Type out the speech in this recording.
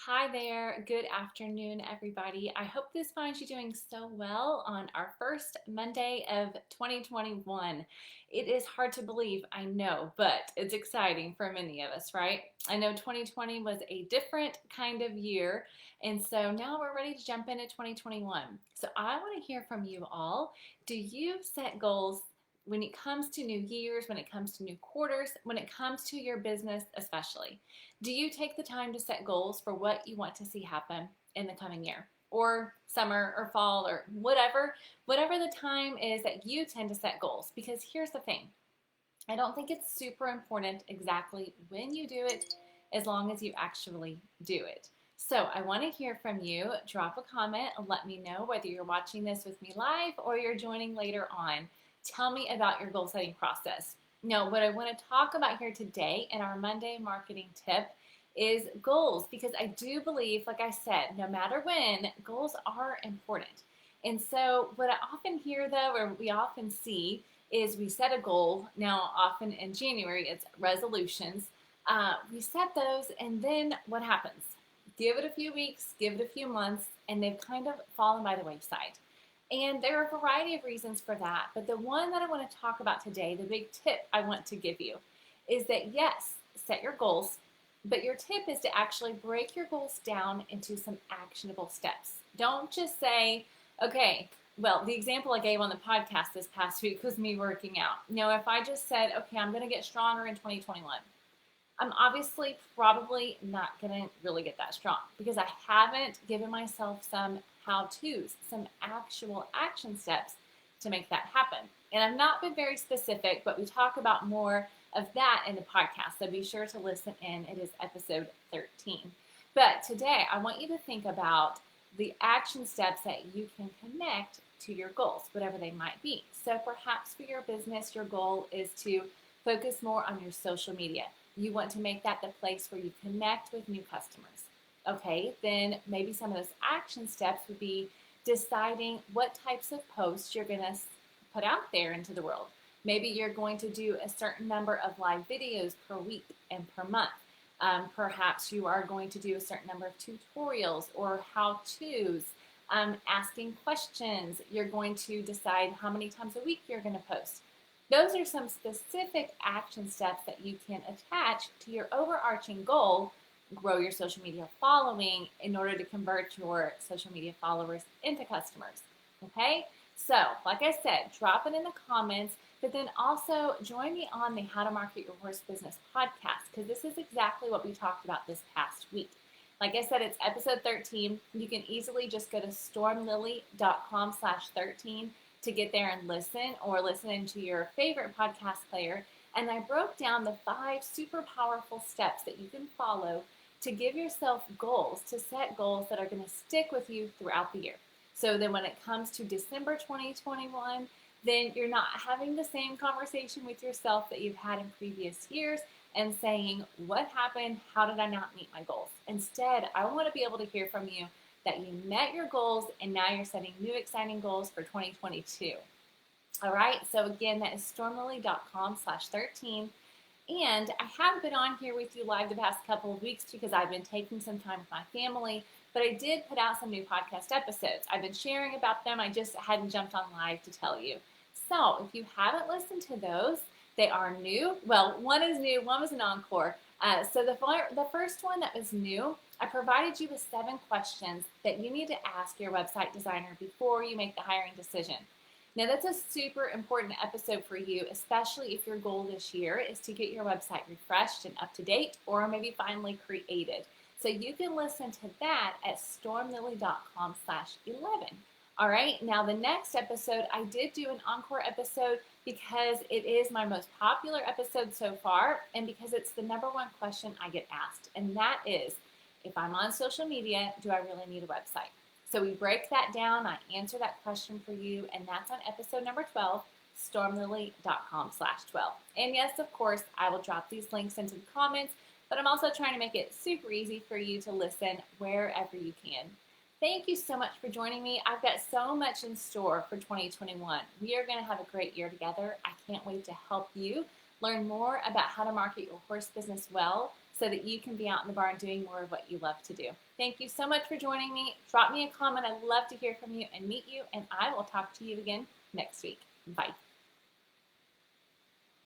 Hi there. Good afternoon, everybody. I hope this finds you doing so well on our first Monday of 2021. It is hard to believe, I know, but it's exciting for many of us, right? I know 2020 was a different kind of year, and so now we're ready to jump into 2021. So I want to hear from you all. Do you set goals when it comes to new years, when it comes to new quarters, when it comes to your business, especially? Do you take the time to set goals for what you want to see happen in the coming year or summer or fall or whatever the time is that you tend to set goals? Because here's the thing. I don't think it's super important exactly when you do it as long as you actually do it. So I want to hear from you. Drop a comment and let me know whether you're watching this with me live or you're joining later on. Tell me about your goal setting process. Now, what I want to talk about here today in our Monday marketing tip is goals, because I do believe, like I said, no matter when, goals are important. And so what I often hear though, or we often see, is we set a goal. Now, often in January, it's resolutions. We set those, and then what happens? Give it a few weeks, give it a few months, and they've kind of fallen by the wayside. And there are a variety of reasons for that. But the one that I want to talk about today, the big tip I want to give you, is that yes, set your goals, but your tip is to actually break your goals down into some actionable steps. Don't just say, okay, well, the example I gave on the podcast this past week was me working out. If I just said, okay, I'm going to get stronger in 2021, I'm obviously probably not going to really get that strong because I haven't given myself some how-tos, some actual action steps to make that happen. And I've not been very specific, but we talk about more of that in the podcast, so be sure to listen in. It is episode 13. But today, I want you to think about the action steps that you can connect to your goals, whatever they might be. So perhaps for your business, your goal is to focus more on your social media. You want to make that the place where you connect with new customers. Okay, then maybe some of those action steps would be deciding what types of posts you're going to put out there into the world. Maybe you're going to do a certain number of live videos per week and per month. Perhaps you are going to do a certain number of tutorials or how-tos, asking questions. You're going to decide how many times a week you're going to post. Those are some specific action steps that you can attach to your overarching goal, grow your social media following in order to convert your social media followers into customers. Okay? So, like I said, drop it in the comments, but then also join me on the How to Market Your Horse Business podcast, because this is exactly what we talked about this past week. Like I said, it's episode 13. You can easily just go to stormlily.com/13 to get there and listen, or listen into your favorite podcast player. And I broke down the 5 super powerful steps that you can follow to give yourself goals, to set goals that are going to stick with you throughout the year. So then when it comes to December 2021, then you're not having the same conversation with yourself that you've had in previous years and saying, what happened? How did I not meet my goals? Instead, I want to be able to hear from you that you met your goals and now you're setting new exciting goals for 2022. All right, so again, that is stormlily.com/13. And I have been on here with you live the past couple of weeks because I've been taking some time with my family, but I did put out some new podcast episodes. I've been sharing about them. I just hadn't jumped on live to tell you. So if you haven't listened to those, they are new. Well, one is new, one was an encore. So the first one that was new, I provided you with 7 questions that you need to ask your website designer before you make the hiring decision. Now, that's a super important episode for you, especially if your goal this year is to get your website refreshed and up to date, or maybe finally created. So you can listen to that at stormlily.com/11. All right, now the next episode, I did do an encore episode because it is my most popular episode so far, and because it's the number one question I get asked, and that is, if I'm on social media, do I really need a website? So we break that down, I answer that question for you, and that's on episode number 12, stormlily.com/12. And yes, of course, I will drop these links into the comments, but I'm also trying to make it super easy for you to listen wherever you can. Thank you so much for joining me. I've got so much in store for 2021. We are going to have a great year together. I can't wait to help you learn more about how to market your horse business well, so that you can be out in the barn doing more of what you love to do. Thank you so much for joining me. Drop me a comment. I'd love to hear from you and meet you, and I will talk to you again next week. Bye.